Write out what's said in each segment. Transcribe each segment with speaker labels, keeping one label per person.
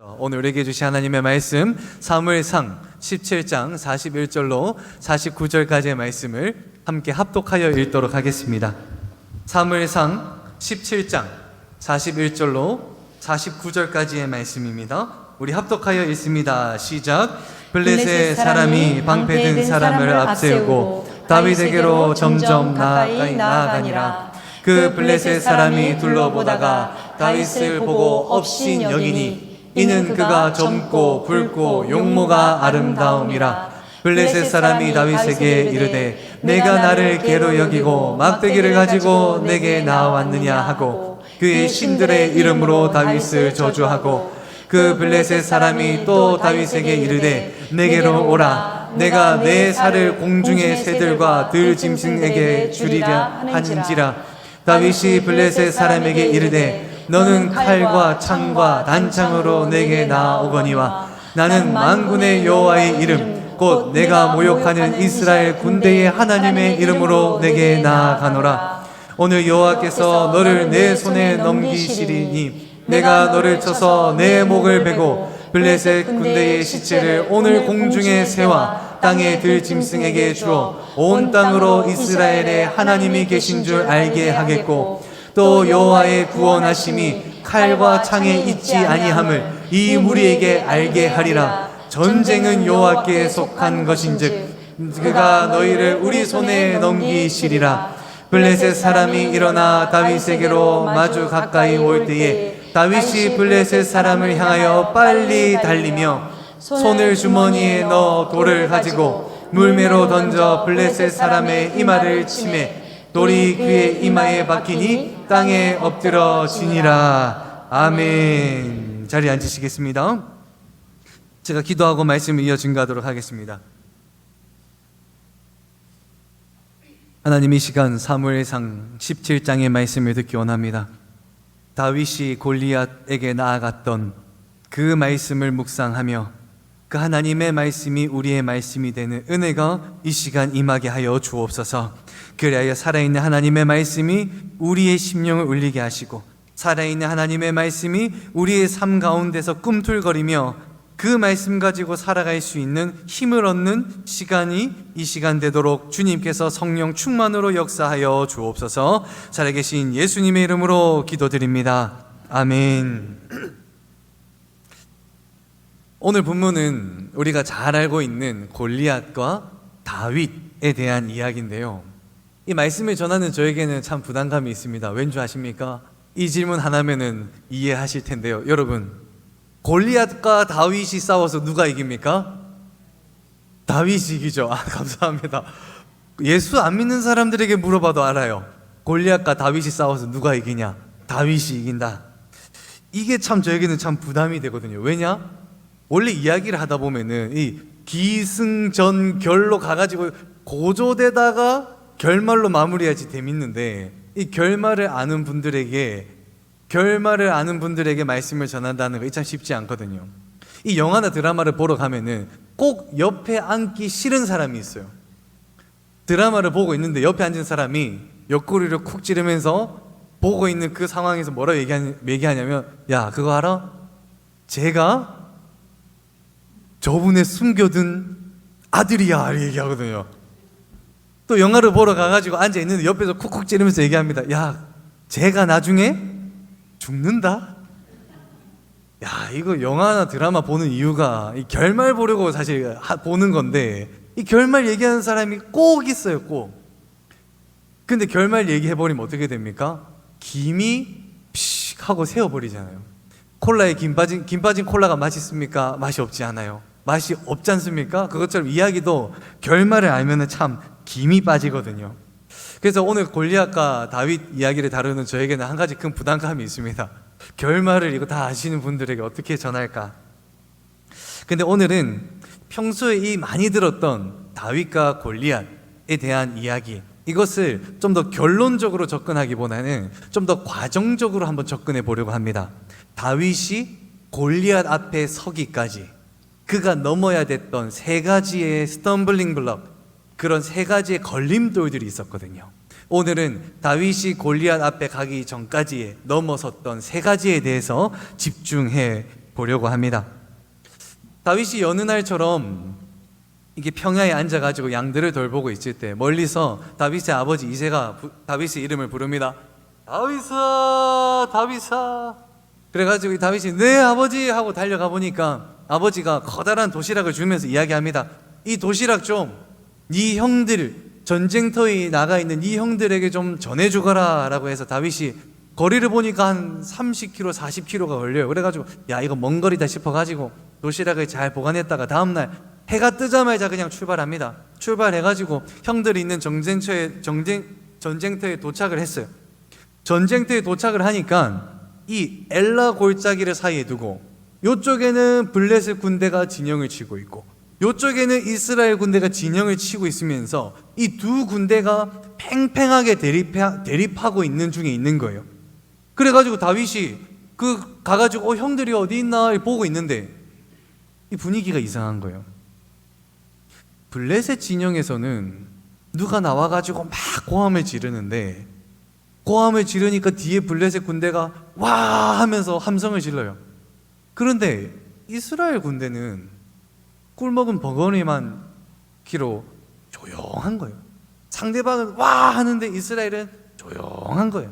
Speaker 1: 오늘 우리에게 주신 하나님의 말씀 사무엘상 17장 41절로 49절까지의 말씀을 함께 합독하여 읽도록 하겠습니다. 사무엘상 17장 41절로 49절까지의 말씀입니다. 우리 합독하여 읽습니다. 시작. 블레셋 사람이 방패든 사람을 앞세우고 다윗에게로 점점 가까이 나아가니라. 그 블레셋 사람이 둘러보다가 다윗을 보고 업신 여기니 이는 그가 젊고 붉고 용모가 아름다움이라. 블레셋 사람이 다윗에게 이르되 내가 나를 개로 여기고 막대기를 가지고 내게 나왔느냐 하고 그의 신들의 이름으로 다윗을 저주하고 그 블레셋 사람이 또 다윗에게 이르되 내게로 오라. 내가 내 살을 공중의 새들과 들짐승에게 주리라 하는지라. 다윗이 블레셋 사람에게 이르되 너는 칼과 창과 단창으로 내게 나아오거니와 나는 만군의 여호와의 이름 곧 내가 모욕하는 이스라엘 군대의 하나님의 이름으로 내게 나아가노라. 오늘 여호와께서 너를 내 손에 넘기시리니 내가 너를 쳐서 내 목을 베고 블레셋 군대의 시체를 오늘 공중의 새와 땅의 들짐승에게 주어 온 땅으로 이스라엘의 하나님이 계신 줄 알게 하겠고 또 여호와의 구원하심이 칼과 창에 있지 아니함을 이 무리에게 알게 하리라. 전쟁은 여호와께 속한 것인즉 그가 너희를 우리 손에 넘기시리라. 블레셋 사람이 일어나 다윗에게로 마주 가까이 올 때에 다윗이 블레셋 사람을 향하여 빨리 달리며 손을 주머니에 넣어 돌을 가지고 물매로 던져 블레셋 사람의 이마를 치매 돌이 그의 이마에 박히니 땅에 엎드러지니라. 아멘. 자리에 앉으시겠습니다. 제가 기도하고 말씀을 이어 증거하도록 하겠습니다. 하나님, 이 시간 사무엘상 17장의 말씀을 듣기 원합니다. 다윗이 골리앗에게 나아갔던 그 말씀을 묵상하며 그 하나님의 말씀이 우리의 말씀이 되는 은혜가 이 시간 임하게 하여 주옵소서. 그리하여 살아있는 하나님의 말씀이 우리의 심령을 울리게 하시고 살아있는 하나님의 말씀이 우리의 삶 가운데서 꿈틀거리며 그 말씀 가지고 살아갈 수 있는 힘을 얻는 시간이 이 시간 되도록 주님께서 성령 충만으로 역사하여 주옵소서. 살아계신 예수님의 이름으로 기도드립니다. 아멘. 오늘 본문은 우리가 잘 알고 있는 골리앗과 다윗에 대한 이야기인데요, 이 말씀을 전하는 저에게는 참 부담감이 있습니다. 왠 줄 아십니까? 이 질문 하나면은 이해하실 텐데요. 여러분, 골리앗과 다윗이 싸워서 누가 이깁니까? 다윗이 이기죠. 감사합니다. 예수 안 믿는 사람들에게 물어봐도 알아요. 골리앗과 다윗이 싸워서 누가 이기냐? 다윗이 이긴다. 이게 참 저에게는 참 부담이 되거든요. 왜냐? 원래 이야기를 하다 보면은 이 기승전결로 가가지고 고조되다가 결말로 마무리해야지 재밌는데, 이 결말을 아는 분들에게 말씀을 전한다는 거 참 쉽지 않거든요. 이 영화나 드라마를 보러 가면은 꼭 옆에 앉기 싫은 사람이 있어요. 드라마를 보고 있는데 옆에 앉은 사람이 옆구리를 쿡 찌르면서 보고 있는 그 상황에서 뭐라고 얘기하냐면, 야, 그거 알아? 제가 저분의 숨겨둔 아들이야, 이렇게 얘기하거든요. 또 영화를 보러 가가지고 앉아있는데 옆에서 쿡쿡 찌르면서 얘기합니다. 야, 제가 나중에 죽는다? 야, 이거 영화나 드라마 보는 이유가 이 결말 보려고 사실 보는 건데, 이 결말 얘기하는 사람이 꼭 있어요, 꼭. 근데 결말 얘기해버리면 어떻게 됩니까? 김이 피식 하고 새어버리잖아요. 콜라에 김 빠진 콜라가 맛있습니까? 맛이 없지 않아요. 맛이 없지 않습니까? 그것처럼 이야기도 결말을 알면 참 김이 빠지거든요. 그래서 오늘 골리앗과 다윗 이야기를 다루는 저에게는 한 가지 큰 부담감이 있습니다. 결말을 이거 다 아시는 분들에게 어떻게 전할까? 근데 오늘은 평소에 이 많이 들었던 다윗과 골리앗에 대한 이야기, 이것을 좀 더 결론적으로 접근하기보다는 좀 더 과정적으로 한번 접근해 보려고 합니다. 다윗이 골리앗 앞에 서기까지 그가 넘어야 됐던 세 가지의 스텀블링 블럭, 그런 세 가지의 걸림돌들이 있었거든요. 오늘은 다윗이 골리앗 앞에 가기 전까지에 넘어섰던 세 가지에 대해서 집중해 보려고 합니다. 다윗이 여느 날처럼 이게 평야에 앉아가지고 양들을 돌보고 있을 때 멀리서 다윗의 아버지 이새가 다윗의 이름을 부릅니다. 다윗아, 다윗아. 그래가지고 다윗이 네 아버지 하고 달려가 보니까 아버지가 커다란 도시락을 주면서 이야기합니다. 이 도시락 좀 네 형들, 전쟁터에 나가 있는 네 형들에게 좀 전해주거라 라고 해서 다윗이 거리를 보니까 한 30km, 40km가 걸려요. 그래가지고 야 이거 먼 거리다 싶어가지고 도시락을 잘 보관했다가 다음날 해가 뜨자마자 그냥 출발합니다. 출발해가지고 형들이 있는 전쟁터에 도착을 했어요. 전쟁터에 도착을 하니까 이 엘라 골짜기를 사이에 두고 이쪽에는 블레셋 군대가 진영을 치고 있고 이쪽에는 이스라엘 군대가 진영을 치고 있으면서 이 두 군대가 팽팽하게 대립하고 있는 중에 있는 거예요. 그래가지고 다윗이 가가지고 형들이 어디 있나 보고 있는데 이 분위기가 이상한 거예요. 블레셋 진영에서는 누가 나와가지고 막 고함을 지르는데 고함을 지르니까 뒤에 블레셋 군대가 와 하면서 함성을 질러요. 그런데 이스라엘 군대는 꿀먹은 버거니만 귀로 조용한 거예요. 상대방은 와 하는데 이스라엘은 조용한 거예요.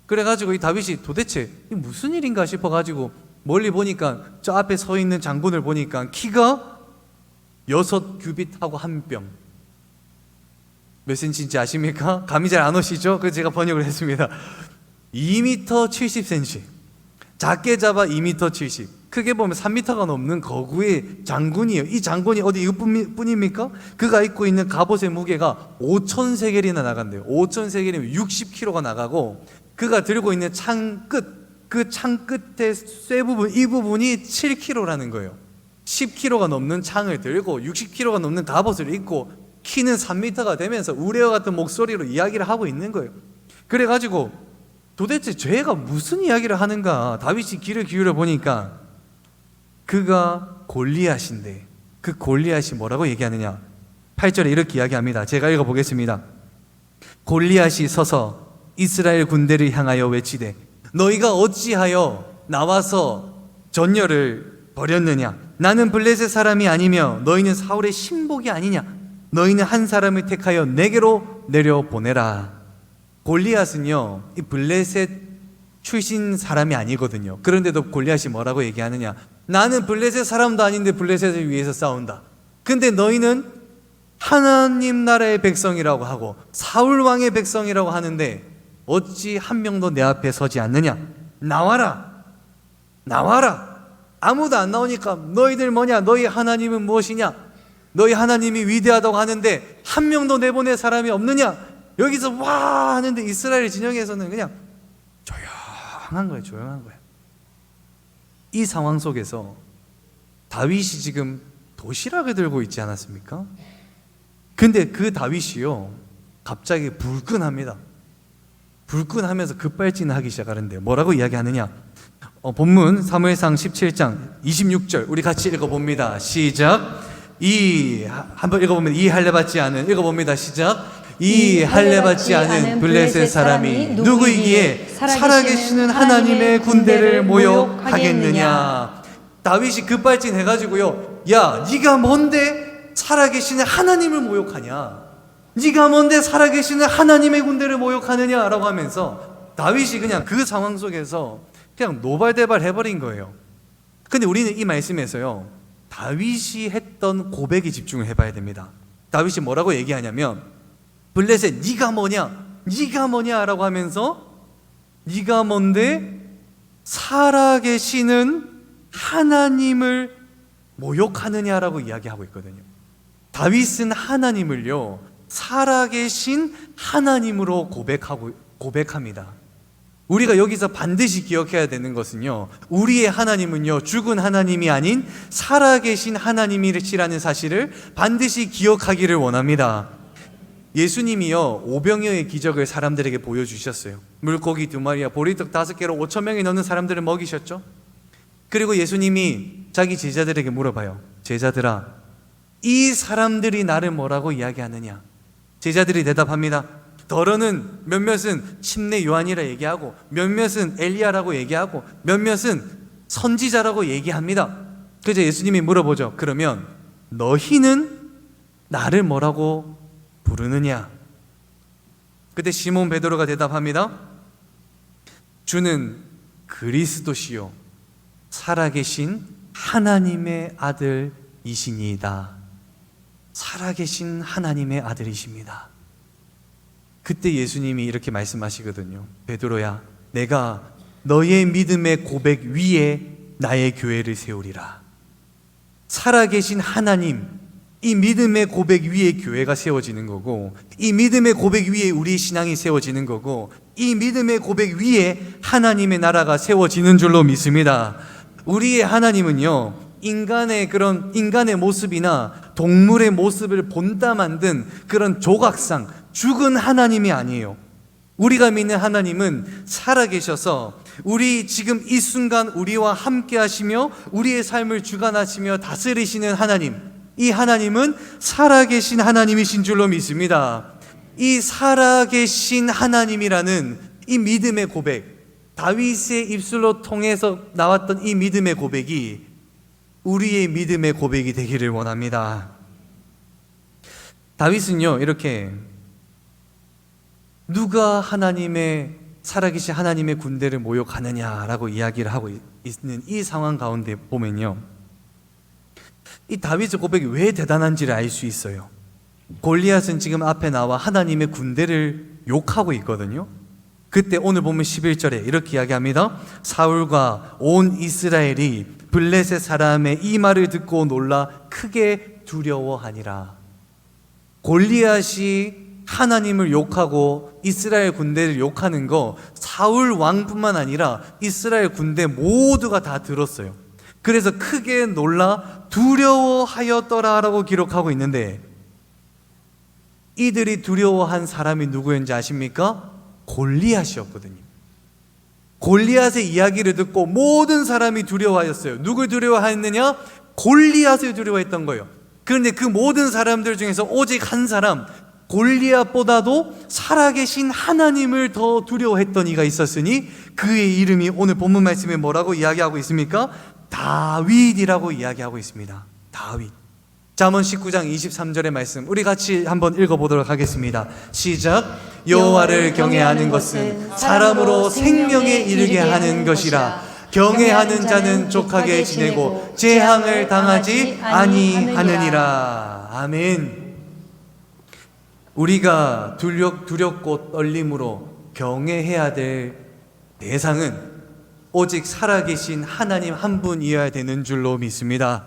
Speaker 1: 그래가지고 이 다윗이 도대체 이게 무슨 일인가 싶어가지고 멀리 보니까 저 앞에 서 있는 장군을 보니까 키가 6규빗하고 한 뼘. 몇 센치인지 아십니까? 감이 잘 안 오시죠? 그래서 제가 번역을 했습니다. 2m 70cm. 작게 잡아 2m 70. 크게 보면 3m가 넘는 거구의 장군이에요. 이 장군이 어디 이것뿐입니까? 그가 입고 있는 갑옷의 무게가 5,000세겔이나 나간대요. 5,000세겔이면 60kg가 나가고 그가 들고 있는 그 창 끝의 쇠 부분, 이 부분이 7kg라는 거예요. 10kg가 넘는 창을 들고 60kg가 넘는 갑옷을 입고 키는 3m가 되면서 우레와 같은 목소리로 이야기를 하고 있는 거예요. 그래가지고 도대체 쟤가 무슨 이야기를 하는가 다윗이 귀를 기울여 보니까 그가 골리앗인데 그 골리앗이 뭐라고 얘기하느냐 8절에 이렇게 이야기합니다. 제가 읽어보겠습니다. 골리앗이 서서 이스라엘 군대를 향하여 외치되 너희가 어찌하여 나와서 전열을 벌였느냐 나는 블레셋 사람이 아니며 너희는 사울의 신복이 아니냐 너희는 한 사람을 택하여 내게로 내려보내라. 골리앗은요 이 블레셋 출신 사람이 아니거든요. 그런데도 골리앗이 뭐라고 얘기하느냐 나는 블레셋 사람도 아닌데 블레셋을 위해서 싸운다. 근데 너희는 하나님 나라의 백성이라고 하고 사울 왕의 백성이라고 하는데 어찌 한 명도 내 앞에 서지 않느냐. 나와라 나와라. 아무도 안 나오니까 너희들 뭐냐 너희 하나님은 무엇이냐 너희 하나님이 위대하다고 하는데 한 명도 내보낼 사람이 없느냐. 여기서 와 하는데 이스라엘 진영에서는 그냥 조용한 거예요. 조용한 거예요. 이 상황 속에서 다윗이 지금 도시락을 들고 있지 않았습니까? 근데 그 다윗이요 갑자기 불끈합니다. 불끈하면서 급발진하기 시작하는데요. 뭐라고 이야기하느냐? 본문 사무엘상 17장 26절 우리 같이 읽어봅니다. 시작. 한번 읽어보면 이 할례 받지 않은 읽어봅니다. 시작. 이 할례 받지 않은 블레셋 사람이 누구이기에 살아계시는 하나님의 군대를 모욕하겠느냐. 다윗이 급발진해가지고요 야 네가 뭔데 살아계시는 하나님을 모욕하냐 네가 뭔데 살아계시는 하나님의 군대를 모욕하느냐 라고 하면서 다윗이 그냥 그 상황 속에서 그냥 노발대발 해버린 거예요. 근데 우리는 이 말씀에서요 다윗이 했던 고백에 집중을 해봐야 됩니다. 다윗이 뭐라고 얘기하냐면 블레셋 네가 뭐냐 네가 뭐냐 라고 하면서 네가 뭔데 살아계시는 하나님을 모욕하느냐라고 이야기하고 있거든요. 다윗은 하나님을요 살아계신 하나님으로 고백합니다. 우리가 여기서 반드시 기억해야 되는 것은요 우리의 하나님은요 죽은 하나님이 아닌 살아계신 하나님이시라는 사실을 반드시 기억하기를 원합니다. 예수님이요 오병이어의 기적을 사람들에게 보여주셨어요. 물고기 2마리와 보리떡 5개로 5,000명이 넘는 사람들을 먹이셨죠. 그리고 예수님이 자기 제자들에게 물어봐요. 제자들아 이 사람들이 나를 뭐라고 이야기하느냐. 제자들이 대답합니다. 더러는 몇몇은 침례 요한이라 얘기하고 몇몇은 엘리야라고 얘기하고 몇몇은 선지자라고 얘기합니다. 그래서 예수님이 물어보죠. 그러면 너희는 나를 뭐라고 부르느냐? 그때 시몬 베드로가 대답합니다. 주는 그리스도시요 살아계신 하나님의 아들이시니이다. 살아계신 하나님의 아들이십니다. 그때 예수님이 이렇게 말씀하시거든요. 베드로야, 내가 너의 믿음의 고백 위에 나의 교회를 세우리라. 살아계신 하나님, 이 믿음의 고백 위에 교회가 세워지는 거고, 이 믿음의 고백 위에 우리 신앙이 세워지는 거고, 이 믿음의 고백 위에 하나님의 나라가 세워지는 줄로 믿습니다. 우리의 하나님은요, 인간의 모습이나 동물의 모습을 본따 만든 그런 조각상 죽은 하나님이 아니에요. 우리가 믿는 하나님은 살아계셔서 우리 지금 이 순간 우리와 함께 하시며 우리의 삶을 주관하시며 다스리시는 하나님, 이 하나님은 살아계신 하나님이신 줄로 믿습니다. 이 살아계신 하나님이라는 이 믿음의 고백, 다윗의 입술로 통해서 나왔던 이 믿음의 고백이 우리의 믿음의 고백이 되기를 원합니다. 다윗은요, 이렇게 누가 살아계신 하나님의 군대를 모욕하느냐라고 이야기를 하고 있는 이 상황 가운데 보면요, 이 다윗의 고백이 왜 대단한지를 알 수 있어요. 골리앗은 지금 앞에 나와 하나님의 군대를 욕하고 있거든요. 그때 오늘 보면 11절에 이렇게 이야기합니다. 사울과 온 이스라엘이 블레셋 사람의 이 말을 듣고 놀라 크게 두려워하니라. 골리앗이 하나님을 욕하고 이스라엘 군대를 욕하는 거 사울 왕뿐만 아니라 이스라엘 군대 모두가 다 들었어요. 그래서 크게 놀라 두려워하였더라라고 기록하고 있는데, 이들이 두려워한 사람이 누구였는지 아십니까? 골리앗이었거든요. 골리앗의 이야기를 듣고 모든 사람이 두려워하였어요. 누굴 두려워하였느냐? 골리앗을 두려워했던 거예요. 그런데 그 모든 사람들 중에서 오직 한 사람, 골리앗보다도 살아계신 하나님을 더 두려워했던 이가 있었으니 그의 이름이 오늘 본문 말씀에 뭐라고 이야기하고 있습니까? 다윗이라고 이야기하고 있습니다. 다윗. 잠언 19장 23절의 말씀 우리 같이 한번 읽어보도록 하겠습니다. 시작. 여호와를 경외하는 것은 사람으로 생명에 이르게 하는 것이라. 경외하는 자는 족하게 지내고 재앙을 당하지 아니하느니라. 아멘. 우리가 두렵고 떨림으로 경외해야 될 대상은 오직 살아계신 하나님 한 분이어야 되는 줄로 믿습니다.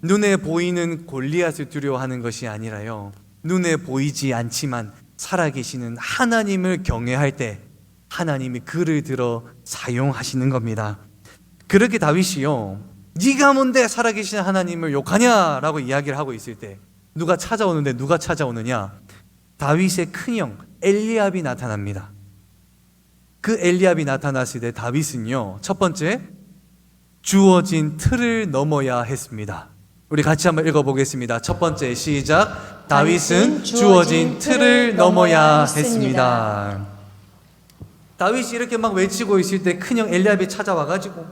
Speaker 1: 눈에 보이는 골리앗을 두려워하는 것이 아니라요, 눈에 보이지 않지만 살아계시는 하나님을 경외할 때 하나님이 그를 들어 사용하시는 겁니다. 그렇게 다윗이요, 네가 뭔데 살아계신 하나님을 욕하냐라고 이야기를 하고 있을 때 누가 찾아오느냐? 다윗의 큰형 엘리압이 나타납니다. 그 엘리압이 나타났을 때 다윗은요, 첫 번째, 주어진 틀을 넘어야 했습니다. 우리 같이 한번 읽어보겠습니다. 첫 번째, 시작. 다윗은 주어진 틀을 넘어야 했습니다. 다윗이 이렇게 막 외치고 있을 때 큰형 엘리압이 찾아와가지고,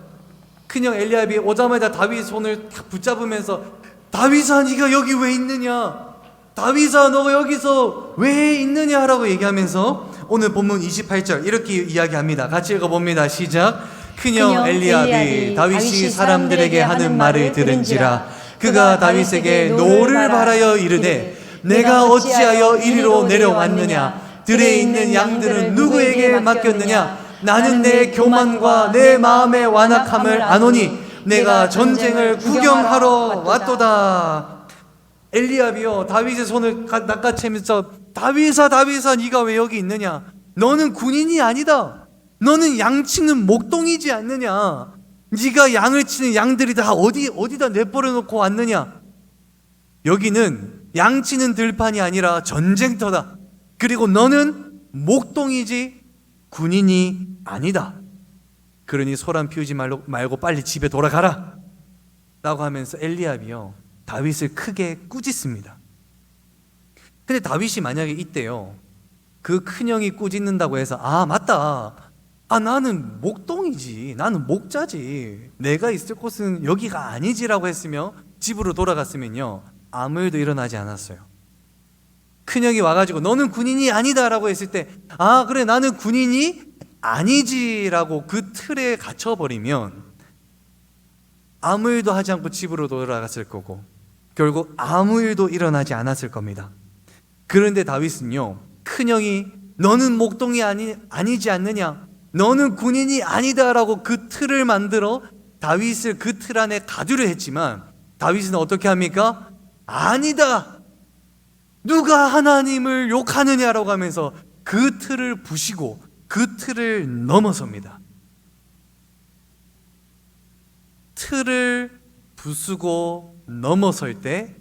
Speaker 1: 큰형 엘리압이 오자마자 다윗 손을 탁 붙잡으면서, 다윗아, 네가 여기 왜 있느냐? 다윗아, 너가 여기서 왜 있느냐? 라고 얘기하면서 오늘 본문 28절 이렇게 이야기합니다. 같이 읽어봅니다. 시작. 큰형 엘리압이 다윗이 사람들에게 하는 말을 들은지라. 그가 다윗에게 노를 바라여 이르되, 내가 어찌하여 이리로 내려왔느냐? 들에 있는 양들은 누구에게 맡겼느냐? 나는 내 교만과 내 마음의 완악함을 아노니 내가 전쟁을 구경하러 왔도다. 엘리압이요, 다윗의 손을 낚아채면서, 다윗아, 네가 왜 여기 있느냐? 너는 군인이 아니다. 너는 양치는 목동이지 않느냐? 네가 양을 치는 양들이 다 어디다 내버려 놓고 왔느냐? 여기는 양치는 들판이 아니라 전쟁터다. 그리고 너는 목동이지 군인이 아니다. 그러니 소란 피우지 말고 빨리 집에 돌아가라 라고 하면서 엘리압이요, 다윗을 크게 꾸짖습니다. 근데 다윗이 만약에 이때요, 그 큰형이 꾸짖는다고 해서, 아 맞다, 나는 목동이지, 나는 목자지, 내가 있을 곳은 여기가 아니지라고 했으며 집으로 돌아갔으면요, 아무 일도 일어나지 않았어요. 큰형이 와가지고 너는 군인이 아니다라고 했을 때, 그래, 나는 군인이 아니지라고 그 틀에 갇혀버리면 아무 일도 하지 않고 집으로 돌아갔을 거고 결국 아무 일도 일어나지 않았을 겁니다. 그런데 다윗은요, 큰형이 너는 목동이 아니지 않느냐, 너는 군인이 아니다라고 그 틀을 만들어 다윗을 그 틀 안에 가두려 했지만 다윗은 어떻게 합니까? 아니다, 누가 하나님을 욕하느냐라고 하면서 그 틀을 부시고 그 틀을 넘어섭니다. 틀을 부수고 넘어설 때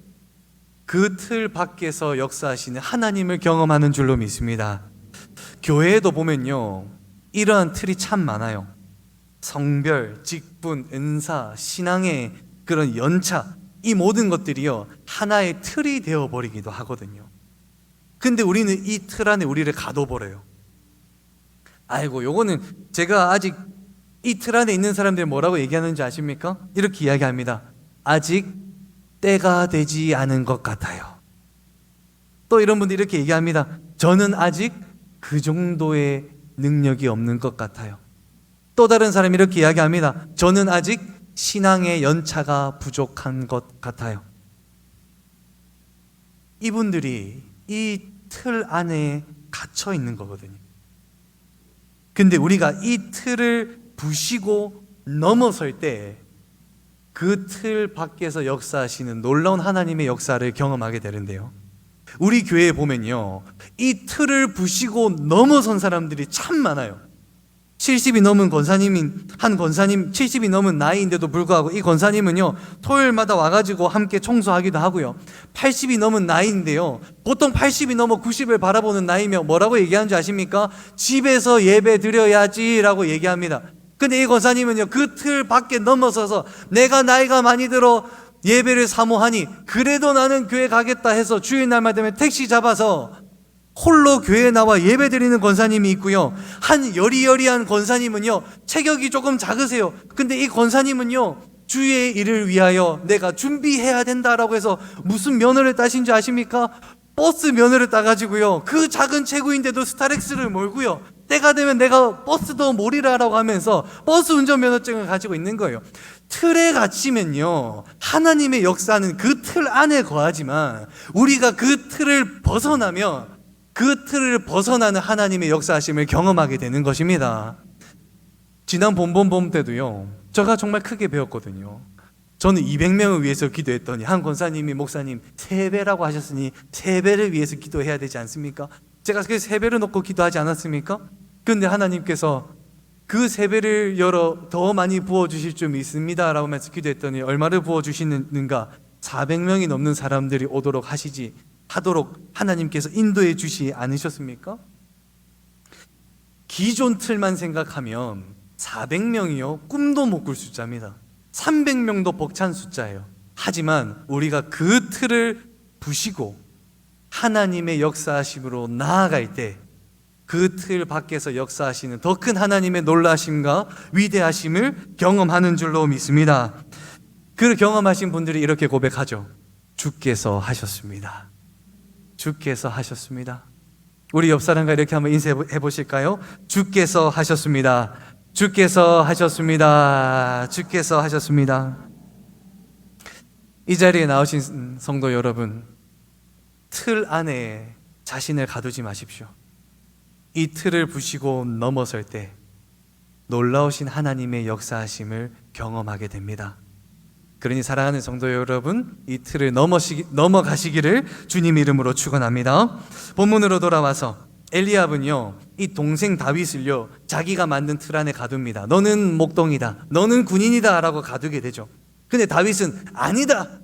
Speaker 1: 그 틀 밖에서 역사하시는 하나님을 경험하는 줄로 믿습니다. 교회에도 보면요, 이러한 틀이 참 많아요. 성별, 직분, 은사, 신앙의 그런 연차, 이 모든 것들이요, 하나의 틀이 되어버리기도 하거든요. 근데 우리는 이 틀 안에 우리를 가둬버려요. 아이고, 요거는 제가 아직 이 틀 안에 있는 사람들이 뭐라고 얘기하는지 아십니까? 이렇게 이야기합니다. 아직 때가 되지 않은 것 같아요. 또 이런 분들이 이렇게 얘기합니다. 저는 아직 그 정도의 능력이 없는 것 같아요. 또 다른 사람이 이렇게 이야기합니다. 저는 아직 신앙의 연차가 부족한 것 같아요. 이분들이 이 틀 안에 갇혀 있는 거거든요. 근데 우리가 이 틀을 부시고 넘어설 때 그 틀 밖에서 역사하시는 놀라운 하나님의 역사를 경험하게 되는데요, 우리 교회에 보면요, 이 틀을 부시고 넘어선 사람들이 참 많아요. 70이 넘은 한 권사님 70이 넘은 나이인데도 불구하고 이 권사님은요, 토요일마다 와가지고 함께 청소하기도 하고요, 80이 넘은 나이인데요, 보통 80이 넘어 90을 바라보는 나이면 뭐라고 얘기하는지 아십니까? 집에서 예배 드려야지 라고 얘기합니다. 근데 이 권사님은요, 그 틀 밖에 넘어서서 내가 나이가 많이 들어 예배를 사모하니 그래도 나는 교회 가겠다 해서 주일날만 되면 택시 잡아서 홀로 교회에 나와 예배 드리는 권사님이 있고요, 한 여리여리한 권사님은요, 체격이 조금 작으세요. 근데 이 권사님은요, 주의 일을 위하여 내가 준비해야 된다라고 해서 무슨 면허를 따신 줄 아십니까? 버스 면허를 따가지고요, 그 작은 체구인데도 스타렉스를 몰고요, 때가 되면 내가 버스도 몰이라라고 하면서 버스 운전면허증을 가지고 있는 거예요. 틀에 갇히면요, 하나님의 역사는 그 틀 안에 거하지만 우리가 그 틀을 벗어나면 그 틀을 벗어나는 하나님의 역사하심을 경험하게 되는 것입니다. 지난 본범 때도요, 제가 정말 크게 배웠거든요. 저는 200명을 위해서 기도했더니 한 권사님이, 목사님 3배라고 하셨으니 3배를 위해서 기도해야 되지 않습니까? 제가 그 3배를 놓고 기도하지 않았습니까? 근데 하나님께서 그 3배를 열어 더 많이 부어주실 줄 믿습니다 라고 하면서 기도했더니 얼마를 부어주시는가? 400명이 넘는 사람들이 오도록 하도록 하나님께서 인도해 주시지 않으셨습니까? 기존 틀만 생각하면 400명이요, 꿈도 못 꿀 숫자입니다. 300명도 벅찬 숫자예요. 하지만 우리가 그 틀을 부시고 하나님의 역사하심으로 나아갈 때 그 틀 밖에서 역사하시는 더 큰 하나님의 놀라심과 위대하심을 경험하는 줄로 믿습니다. 그 경험하신 분들이 이렇게 고백하죠. 주께서 하셨습니다. 주께서 하셨습니다. 우리 옆 사람과 이렇게 한번 인사해 보실까요? 주께서 하셨습니다. 주께서 하셨습니다. 주께서 하셨습니다. 이 자리에 나오신 성도 여러분, 틀 안에 자신을 가두지 마십시오. 이 틀을 부시고 넘어설 때 놀라우신 하나님의 역사하심을 경험하게 됩니다. 그러니 사랑하는 성도 여러분, 이 틀을 넘어가시기를 주님 이름으로 축원합니다. 본문으로 돌아와서 엘리압은요, 이 동생 다윗을요, 자기가 만든 틀 안에 가둡니다. 너는 목동이다, 너는 군인이다 라고 가두게 되죠. 근데 다윗은 아니다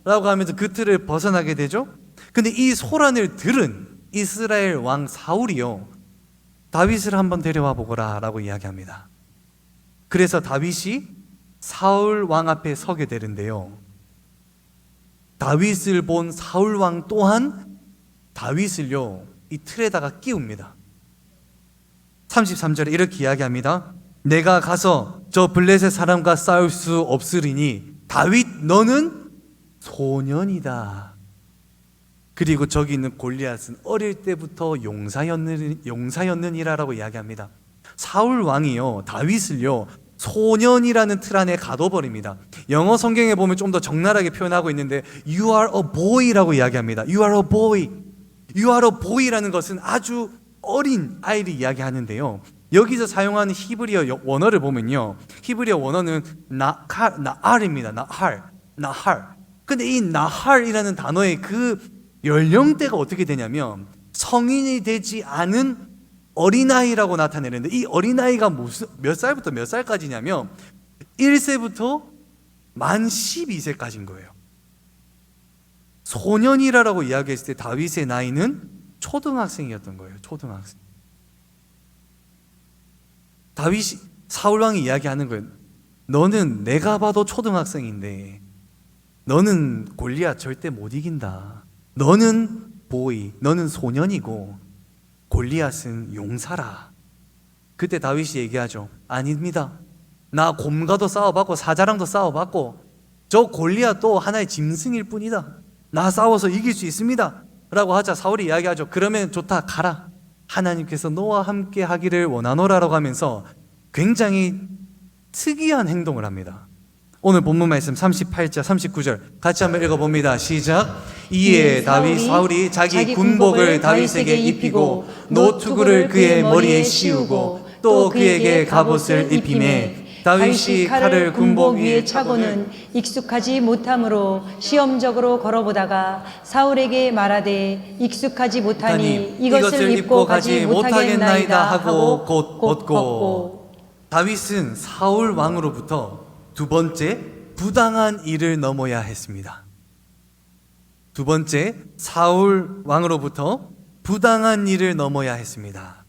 Speaker 1: 라고 하면서 그 틀을 벗어나게 되죠. 근데 이 소란을 들은 이스라엘 왕 사울이요, 다윗을 한번 데려와 보거라 라고 이야기합니다. 그래서 다윗이 사울 왕 앞에 서게 되는데요, 다윗을 본 사울 왕 또한 다윗을요, 이 틀에다가 끼웁니다. 33절에 이렇게 이야기합니다. 내가 가서 저 블레셋 사람과 싸울 수 없으리니 다윗 너는 소년이다. 그리고 저기 있는 골리앗은 어릴 때부터 용사였느니라라고 이야기합니다. 사울 왕이요 다윗을요 소년이라는 틀 안에 가둬버립니다. 영어 성경에 보면 좀 더 적나라하게 표현하고 있는데 You are a boy라고 이야기합니다. You are a boy. You are a boy라는 것은 아주 어린 아이를 이야기하는데요. 여기서 사용하는 히브리어 원어를 보면요, 히브리어 원어는 나할입니다. 나할. 근데 이 나할이라는 단어의 그 연령대가 어떻게 되냐면 성인이 되지 않은 어린아이라고 나타내는데, 이 어린아이가 몇 살부터 몇 살까지냐면 1세부터 만 12세까지인 거예요. 소년이라고 이야기했을 때 다윗의 나이는 초등학생이었던 거예요. 초등학생. 다윗이 사울왕이 이야기하는 거예요. 너는 내가 봐도 초등학생인데 너는 골리앗 절대 못 이긴다. 너는 보이, 너는 소년이고 골리앗은 용사라. 그때 다윗이 얘기하죠. 아닙니다. 나 곰과도 싸워봤고 사자랑도 싸워봤고 저 골리앗도 하나의 짐승일 뿐이다. 나 싸워서 이길 수 있습니다 라고 하자 사울이 이야기하죠. 그러면 좋다, 가라. 하나님께서 너와 함께 하기를 원하노라라고 하면서 굉장히 특이한 행동을 합니다. 오늘 본문 말씀 38절 39절 같이 한번 읽어봅니다. 시작. 이에 사울이 자기 군복을 다윗에게 입히고 노투구를 그의 머리에 씌우고 또 그에게 갑옷을 입히매 다윗이 칼을 군복 위에 차고는
Speaker 2: 익숙하지 못함으로 시험적으로 걸어보다가 사울에게 말하되 익숙하지 못하니 이것을 입고 가지 못하겠나이다 하고 곧 벗고.
Speaker 1: 다윗은 사울 왕으로부터 두 번째 부당한 일을 넘어야 했습니다. 두 번째 사울 왕으로부터 부당한 일을 넘어야 했습니다.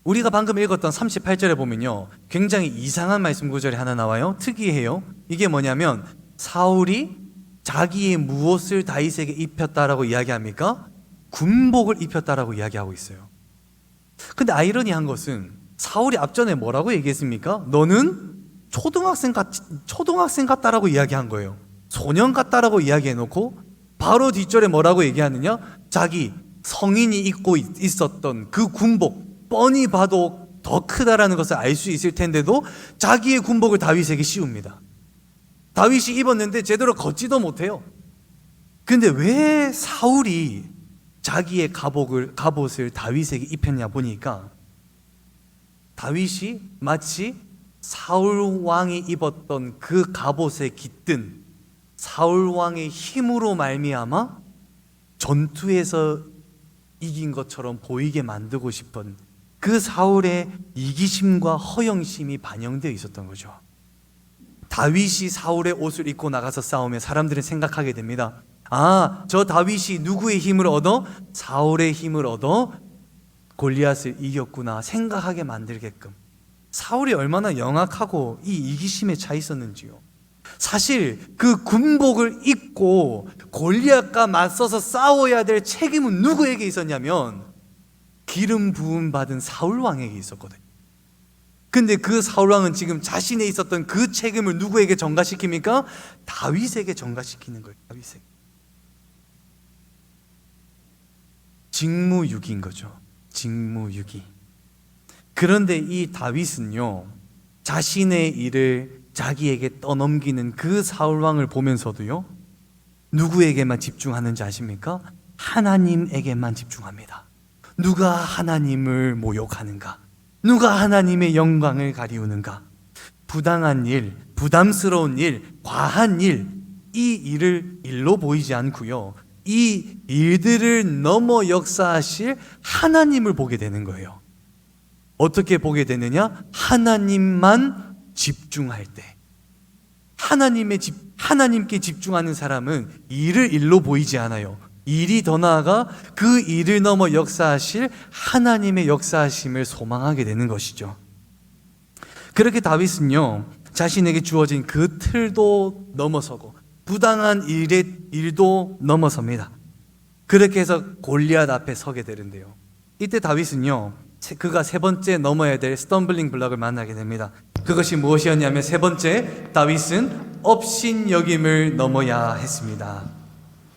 Speaker 1: 우리가 방금 읽었던 38절에 보면요, 굉장히 이상한 말씀 구절이 하나 나와요. 특이해요. 이게 뭐냐면 사울이 자기의 무엇을 다윗에게 입혔다라고 이야기합니까? 군복을 입혔다라고 이야기하고 있어요. 근데 아이러니한 것은 사울이 앞전에 뭐라고 얘기했습니까? 너는 초등학생 같다라고 이야기한 거예요. 소년 같다라고 이야기해놓고 바로 뒷절에 뭐라고 얘기하느냐? 자기 성인이 입고 있었던 그 군복, 뻔히 봐도 더 크다라는 것을 알 수 있을 텐데도 자기의 군복을 다윗에게 씌웁니다. 다윗이 입었는데 제대로 걷지도 못해요. 근데 왜 사울이 자기의 갑옷을 다윗에게 입혔냐 보니까 다윗이 마치 사울 왕이 입었던 그 갑옷에 깃든 사울 왕의 힘으로 말미암아 전투에서 이긴 것처럼 보이게 만들고 싶은 그 사울의 이기심과 허영심이 반영되어 있었던 거죠. 다윗이 사울의 옷을 입고 나가서 싸우면 사람들은 생각하게 됩니다. 아, 저 다윗이 누구의 힘을 얻어? 사울의 힘을 얻어 골리앗을 이겼구나 생각하게 만들게끔. 사울이 얼마나 영악하고 이 이기심에 차 있었는지요. 사실 그 군복을 입고 골리앗과 맞서서 싸워야 될 책임은 누구에게 있었냐면 기름 부음 받은 사울 왕에게 있었거든요. 근데 그 사울 왕은 지금 자신에 있었던 그 책임을 누구에게 전가시킵니까? 다윗에게 전가시키는 거예요. 다윗에게. 직무유기인 거죠. 직무유기. 그런데 이 다윗은요, 자신의 일을 자기에게 떠넘기는 그 사울 왕을 보면서도요, 누구에게만 집중하는지 아십니까? 하나님에게만 집중합니다. 누가 하나님을 모욕하는가? 누가 하나님의 영광을 가리우는가? 부당한 일, 부담스러운 일, 과한 일, 이 일을 일로 보이지 않고요, 이 일들을 넘어 역사하실 하나님을 보게 되는 거예요. 어떻게 보게 되느냐? 하나님만 집중할 때. 하나님께 집중하는 사람은 일을 일로 보이지 않아요. 일이 더 나아가 그 일을 넘어 역사하실 하나님의 역사하심을 소망하게 되는 것이죠. 그렇게 다윗은요, 자신에게 주어진 그 틀도 넘어서고 부당한 일도 넘어섭니다. 그렇게 해서 골리앗 앞에 서게 되는데요, 이때 다윗은요 그가 세 번째 넘어야 될 스텀블링 블럭을 만나게 됩니다. 그것이 무엇이었냐면 세 번째, 다윗은 업신여김을 넘어야 했습니다.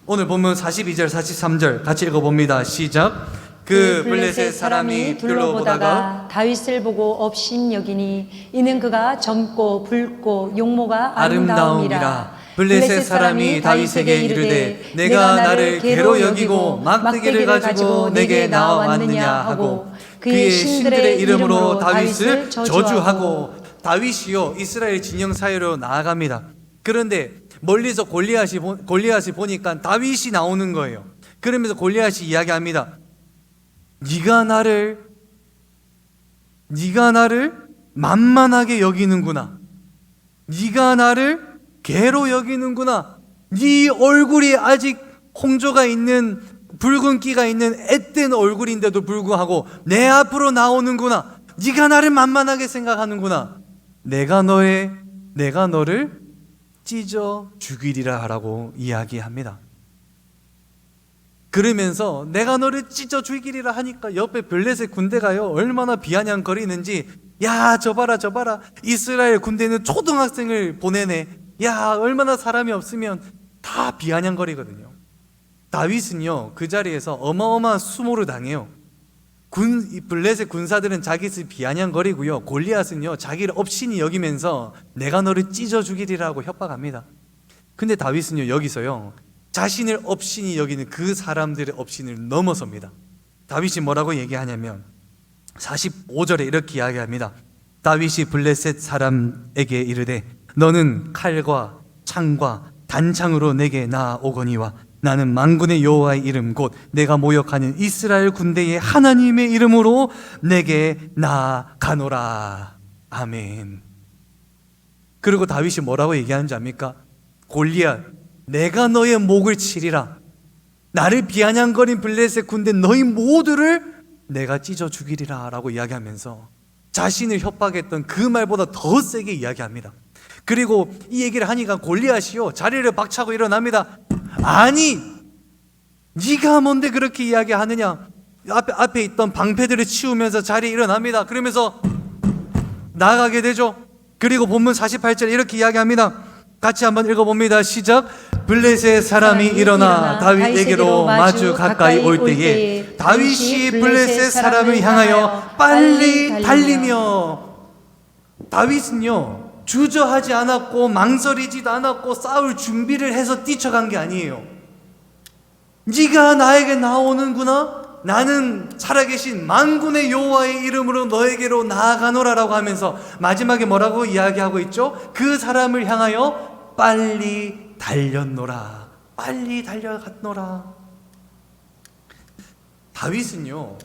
Speaker 1: 오늘 본문 42절 43절 같이 읽어봅니다. 시작. 그 블레셋 사람이 둘러보다가
Speaker 2: 다윗을 보고 업신여기니 이는 그가 젊고 붉고 용모가 아름다움이라.
Speaker 1: 블레셋 사람이 다윗에게 이르되 내가 나를 괴로 여기고 막대기를 가지고 내게 나왔느냐 하고 그의 신들의 이름으로 다윗을 저주하고. 다윗이요 이스라엘 진영 사이로 나아갑니다. 그런데 멀리서 골리앗이 보니까 다윗이 나오는 거예요. 그러면서 골리앗이 이야기합니다. 네가 나를 만만하게 여기는구나. 네가 나를 개로 여기는구나. 네 얼굴이 아직 홍조가 있는 붉은 끼가 있는 앳된 얼굴인데도 불구하고 내 앞으로 나오는구나. 네가 나를 만만하게 생각하는구나. 내가 너를 찢어 죽이리라 하라고 이야기합니다. 그러면서 내가 너를 찢어 죽이리라 하니까 옆에 블레셋 군대가요 얼마나 비아냥거리는지, 야 저 봐라 이스라엘 군대는 초등학생을 보내네. 야 얼마나 사람이 없으면 다 비아냥거리거든요. 다윗은요 그 자리에서 어마어마한 수모를 당해요. 블레셋 군사들은 자기를 비아냥거리고요, 골리앗은요 자기를 업신이 여기면서 내가 너를 찢어 죽이리라고 협박합니다. 근데 다윗은요 여기서요 자신을 업신이 여기는 그 사람들의 업신을 넘어섭니다. 다윗이 뭐라고 얘기하냐면 45절에 이렇게 이야기합니다. 다윗이 블레셋 사람에게 이르되 너는 칼과 창과 단창으로 내게 나아오거니와 나는 만군의 여호와의 이름 곧 내가 모욕하는 이스라엘 군대의 하나님의 이름으로 내게 나아가노라. 아멘. 그리고 다윗이 뭐라고 얘기하는지 압니까? 골리앗, 내가 너의 목을 치리라. 나를 비아냥거린 블레셋 군대 너희 모두를 내가 찢어 죽이리라 라고 이야기하면서 자신을 협박했던 그 말보다 더 세게 이야기합니다. 그리고 이 얘기를 하니까 골리앗이요 자리를 박차고 일어납니다. 아니 네가 뭔데 그렇게 이야기하느냐. 앞에 있던 방패들을 치우면서 자리에 일어납니다. 그러면서 나아가게 되죠. 그리고 본문 48절 이렇게 이야기합니다. 같이 한번 읽어봅니다. 시작. 블레셋 사람이 일어나 다윗에게로 마주 가까이 올 때에 다윗이 블레셋 사람을 향하여 빨리 달리며. 다윗은요 주저하지 않았고 망설이지도 않았고 싸울 준비를 해서 뛰쳐간 게 아니에요. 네가 나에게 나오는구나. 나는 살아계신 만군의 여호와의 이름으로 너에게로 나아가노라라고 하면서 마지막에 뭐라고 이야기하고 있죠? 그 사람을 향하여 빨리 달렸노라. 빨리 달려갔노라. 다윗은요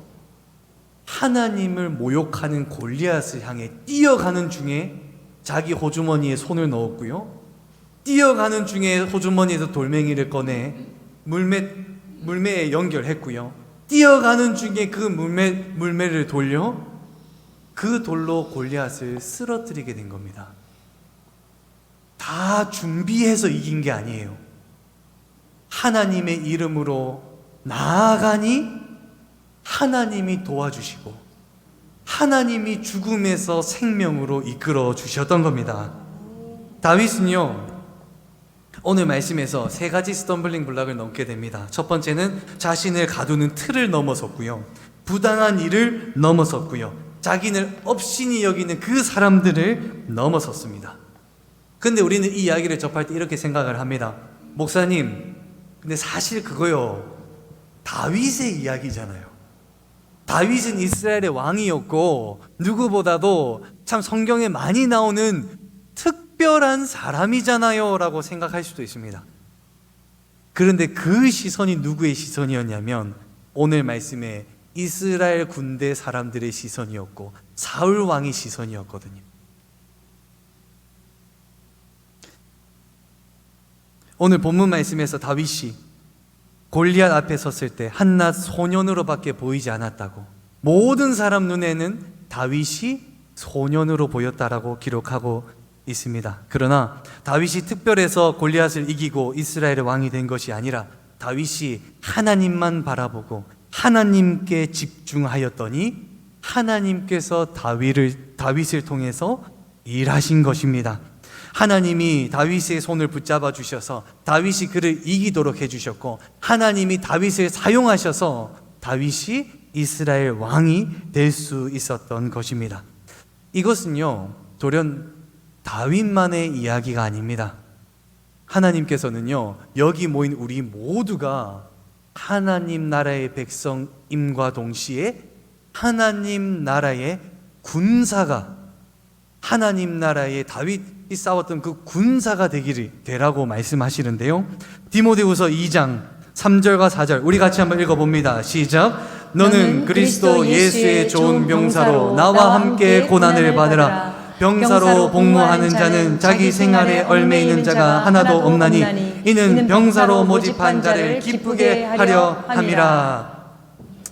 Speaker 1: 하나님을 모욕하는 골리앗을 향해 뛰어가는 중에 자기 호주머니에 손을 넣었고요, 뛰어가는 중에 호주머니에서 돌멩이를 꺼내 물매에 연결했고요, 뛰어가는 중에 그 물매를 돌려 그 돌로 골리앗을 쓰러뜨리게 된 겁니다. 다 준비해서 이긴 게 아니에요. 하나님의 이름으로 나아가니 하나님이 도와주시고 하나님이 죽음에서 생명으로 이끌어 주셨던 겁니다. 다윗은요 오늘 말씀에서 세 가지 스텀블링 블락을 넘게 됩니다. 첫 번째는 자신을 가두는 틀을 넘어섰고요, 부당한 일을 넘어섰고요, 자기를 업신이 여기는 그 사람들을 넘어섰습니다. 근데 우리는 이 이야기를 접할 때 이렇게 생각을 합니다. 목사님, 근데 사실 그거요 다윗의 이야기잖아요. 다윗은 이스라엘의 왕이었고 누구보다도 참 성경에 많이 나오는 특별한 사람이잖아요 라고 생각할 수도 있습니다. 그런데 그 시선이 누구의 시선이었냐면 오늘 말씀에 이스라엘 군대 사람들의 시선이었고 사울 왕의 시선이었거든요. 오늘 본문 말씀에서 다윗이 골리앗 앞에 섰을 때 한낱 소년으로밖에 보이지 않았다고, 모든 사람 눈에는 다윗이 소년으로 보였다라고 기록하고 있습니다. 그러나 다윗이 특별해서 골리앗을 이기고 이스라엘의 왕이 된 것이 아니라 다윗이 하나님만 바라보고 하나님께 집중하였더니 하나님께서 다윗을 통해서 일하신 것입니다. 하나님이 다윗의 손을 붙잡아 주셔서 다윗이 그를 이기도록 해주셨고, 하나님이 다윗을 사용하셔서 다윗이 이스라엘 왕이 될 수 있었던 것입니다. 이것은요, 돌연 다윗만의 이야기가 아닙니다. 하나님께서는요, 여기 모인 우리 모두가 하나님 나라의 백성임과 동시에 하나님 나라의 군사가, 하나님 나라의 다윗이 싸웠던 그 군사가 되라고 말씀하시는데요. 디모데후서 2장 3절과 4절 우리 같이 한번 읽어봅니다. 시작. 너는 그리스도 예수의 좋은 병사로 나와 함께 고난을 받으라. 병사로 복무하는 자는 자기 생활에 얽매 있는 자가 하나도 없나니 이는 병사로 모집한 자를 기쁘게 하려 함이라.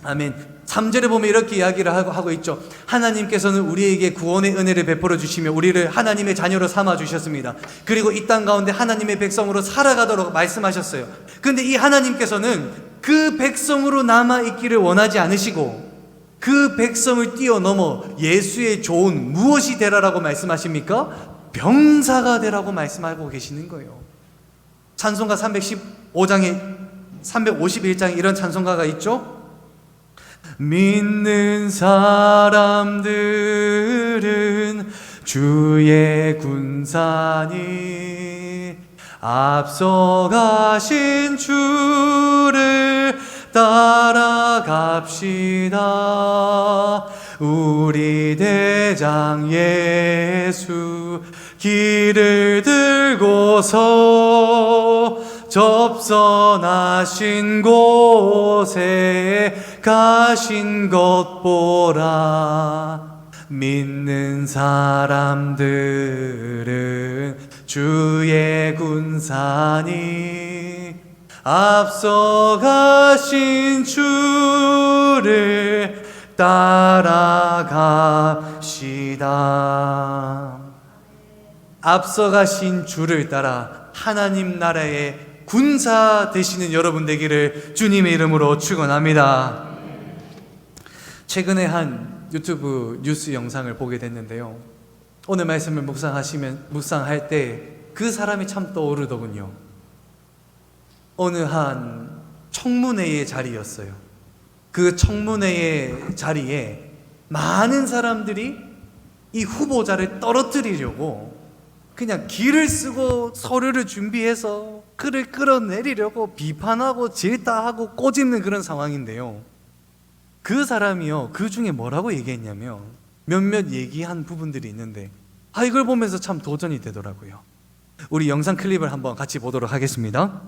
Speaker 1: 아멘. 3절에 보면 이렇게 이야기를 하고 있죠. 하나님께서는 우리에게 구원의 은혜를 베풀어 주시며 우리를 하나님의 자녀로 삼아 주셨습니다. 그리고 이 땅 가운데 하나님의 백성으로 살아가도록 말씀하셨어요. 그런데 이 하나님께서는 그 백성으로 남아 있기를 원하지 않으시고 그 백성을 뛰어넘어 예수의 좋은 무엇이 되라라고 말씀하십니까? 병사가 되라고 말씀하고 계시는 거예요. 찬송가 351장에 이런 찬송가가 있죠. 믿는 사람들은 주의 군사니 앞서가신 주를 따라갑시다. 우리 대장 예수 길을 들고서 접선하신 곳에 가신 것 보라. 믿는 사람들은 주의 군사니 앞서가신 주를 따라갑시다. 앞서가신 주를 따라 하나님 나라의 군사 되시는 여러분 되기를 주님의 이름으로 축원합니다. 최근에 한 유튜브 뉴스 영상을 보게 됐는데요. 오늘 말씀을 묵상할 때 그 사람이 참 떠오르더군요. 어느 한 청문회의 자리였어요. 그 청문회의 자리에 많은 사람들이 이 후보자를 떨어뜨리려고 그냥 기를 쓰고 서류를 준비해서 그를 끌어내리려고 비판하고 질타하고 꼬집는 그런 상황인데요. 그 사람이요, 그 중에 뭐라고 얘기했냐면 몇몇 얘기한 부분들이 있는데 이걸 보면서 참 도전이 되더라고요. 우리 영상 클립을 한번 같이 보도록 하겠습니다.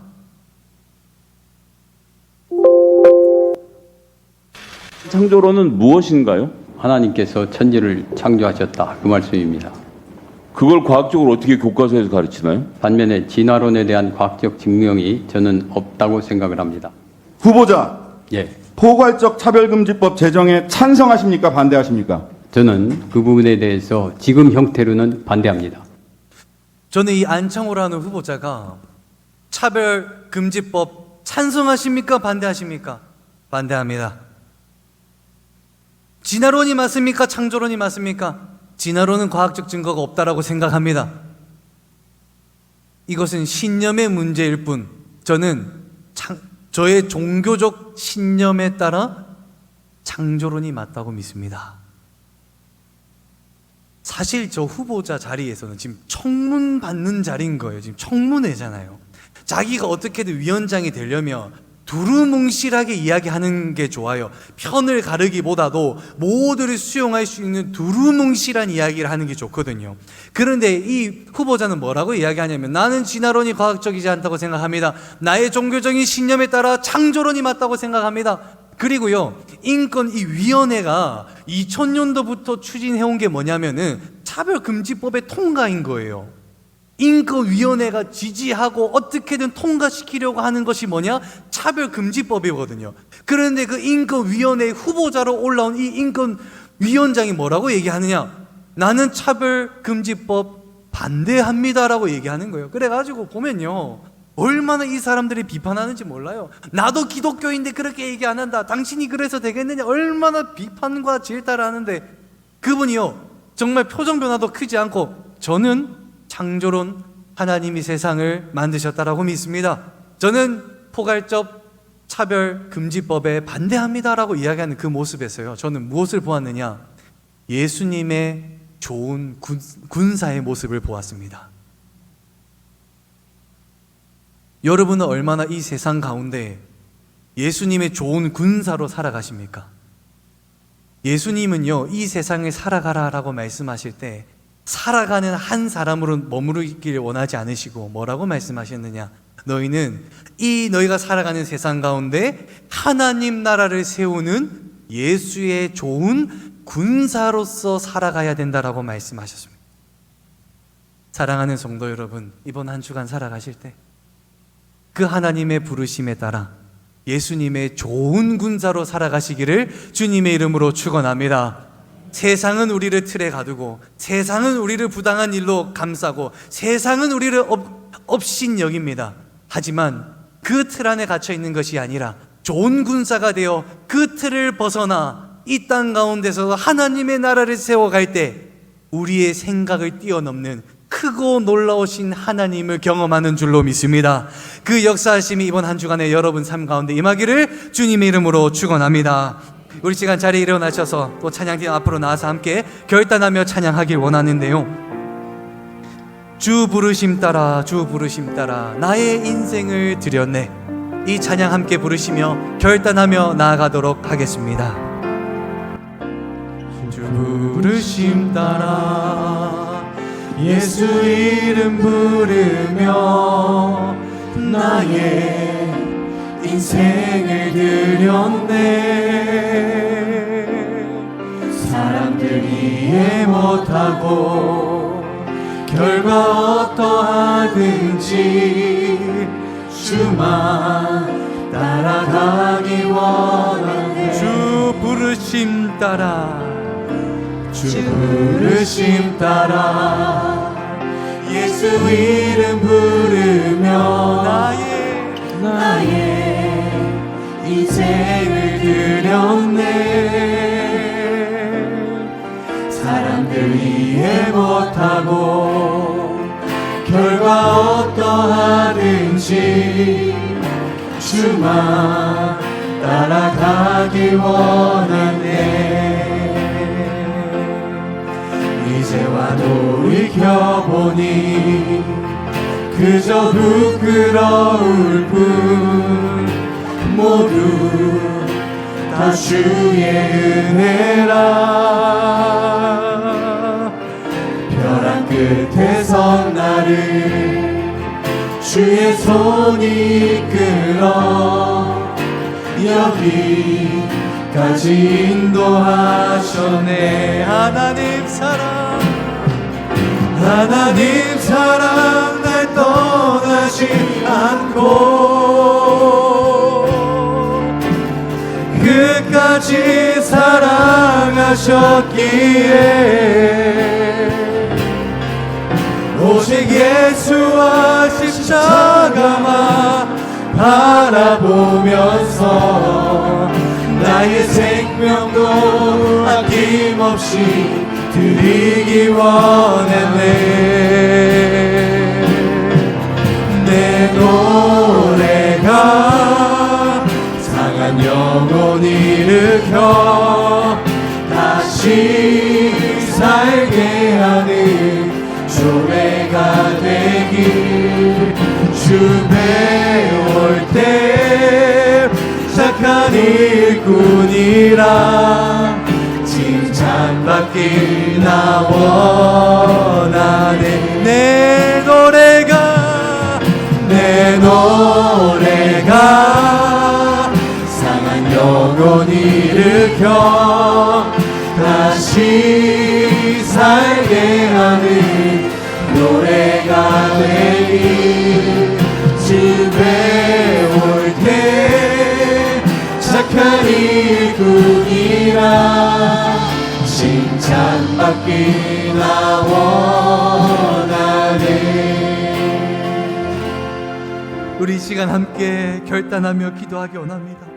Speaker 3: 창조론은 무엇인가요?
Speaker 4: 하나님께서 천지를 창조하셨다, 그 말씀입니다.
Speaker 3: 그걸 과학적으로 어떻게 교과서에서 가르치나요?
Speaker 4: 반면에 진화론에 대한 과학적 증명이 저는 없다고 생각을 합니다.
Speaker 5: 후보자,
Speaker 4: 예,
Speaker 5: 포괄적 차별금지법 제정에 찬성하십니까? 반대하십니까?
Speaker 4: 저는 그 부분에 대해서 지금 형태로는 반대합니다.
Speaker 1: 저는 이 안창호라는 후보자가 차별금지법 찬성하십니까? 반대하십니까? 반대합니다. 진화론이 맞습니까? 창조론이 맞습니까? 진화론은 과학적 증거가 없다라고 생각합니다. 이것은 신념의 문제일 뿐 저는 저의 종교적 신념에 따라 창조론이 맞다고 믿습니다. 사실 저 후보자 자리에서는 지금 청문 받는 자리인 거예요. 지금 청문회잖아요. 자기가 어떻게든 위원장이 되려면 두루뭉실하게 이야기하는 게 좋아요. 편을 가르기보다도 모두를 수용할 수 있는 두루뭉실한 이야기를 하는 게 좋거든요. 그런데 이 후보자는 뭐라고 이야기하냐면 나는 진화론이 과학적이지 않다고 생각합니다. 나의 종교적인 신념에 따라 창조론이 맞다고 생각합니다. 그리고요, 인권 이 위원회가 2000년도부터 추진해온 게 뭐냐면은 차별금지법의 통과인 거예요. 인권위원회가 지지하고 어떻게든 통과시키려고 하는 것이 뭐냐? 차별금지법이거든요. 그런데 그 인권위원회 후보자로 올라온 이 인권위원장이 뭐라고 얘기하느냐? 나는 차별금지법 반대합니다라고 얘기하는 거예요. 그래가지고 보면요, 얼마나 이 사람들이 비판하는지 몰라요. 나도 기독교인데 그렇게 얘기 안 한다. 당신이 그래서 되겠느냐. 얼마나 비판과 질타를 하는데 그분이요, 정말 표정 변화도 크지 않고 저는 창조론 하나님이 세상을 만드셨다라고 믿습니다. 저는 포괄적 차별 금지법에 반대합니다라고 이야기하는 그 모습에서요, 저는 무엇을 보았느냐? 예수님의 좋은 군사의 모습을 보았습니다. 여러분은 얼마나 이 세상 가운데 예수님의 좋은 군사로 살아가십니까? 예수님은요, 이 세상을 살아가라라고 말씀하실 때 살아가는 한 사람으로 머무르기를 원하지 않으시고 뭐라고 말씀하셨느냐? 너희는 너희가 살아가는 세상 가운데 하나님 나라를 세우는 예수의 좋은 군사로서 살아가야 된다라고 말씀하셨습니다. 사랑하는 성도 여러분, 이번 한 주간 살아가실 때 그 하나님의 부르심에 따라 예수님의 좋은 군사로 살아가시기를 주님의 이름으로 축원합니다. 세상은 우리를 틀에 가두고, 세상은 우리를 부당한 일로 감싸고, 세상은 우리를 업신여깁니다. 하지만 그 틀 안에 갇혀 있는 것이 아니라 좋은 군사가 되어 그 틀을 벗어나 이 땅 가운데서 하나님의 나라를 세워갈 때 우리의 생각을 뛰어넘는 크고 놀라우신 하나님을 경험하는 줄로 믿습니다. 그 역사하심이 이번 한 주간에 여러분 삶 가운데 임하기를 주님의 이름으로 축원합니다. 우리 시간 자리에 일어나셔서 또 찬양팀 앞으로 나와서 함께 결단하며 찬양하길 원하는데요, 주 부르심 따라 주 부르심 따라 나의 인생을 드렸네. 이 찬양 함께 부르시며 결단하며 나아가도록 하겠습니다. 주 부르심 따라 예수 이름 부르며 나의 인생을 드렸네. 사람들 이해 못하고 결과 어떠하든지 주만 따라가기 원하네. 주 부르심 따라 주 부르심 따라 예수 이름 부르며 나의 인생을 드렸네. 사람들 이해 못하고 결과 어떠하든지 주만 따라가기 원하네. 이제와 돌이켜보니 그저 부끄러울 뿐 모두 다 주의 은혜라. 벼랑 끝에 선 나를 주의 손이 이끌어 여기까지 인도하셨네. 하나님 사랑 날 떠나지 않고 끝까지 사랑하셨기에 오직 예수와 십자가만 바라보면서 나의 생명도 아낌없이 드리기 원했네. 내 노래가 상한 영혼 일으켜 다시 살게 하는 조례가 되길. 주 배울 때 착한 일꾼이라 칭찬받길 나 원하네. 내 노래가 상한 영혼 일으켜 다시 살게 하는 노래가 되길. 주 배울 때 착한 일꾼이라 칭찬받기 나 원하네. 우리 이 시간 함께 결단하며 기도하기 원합니다.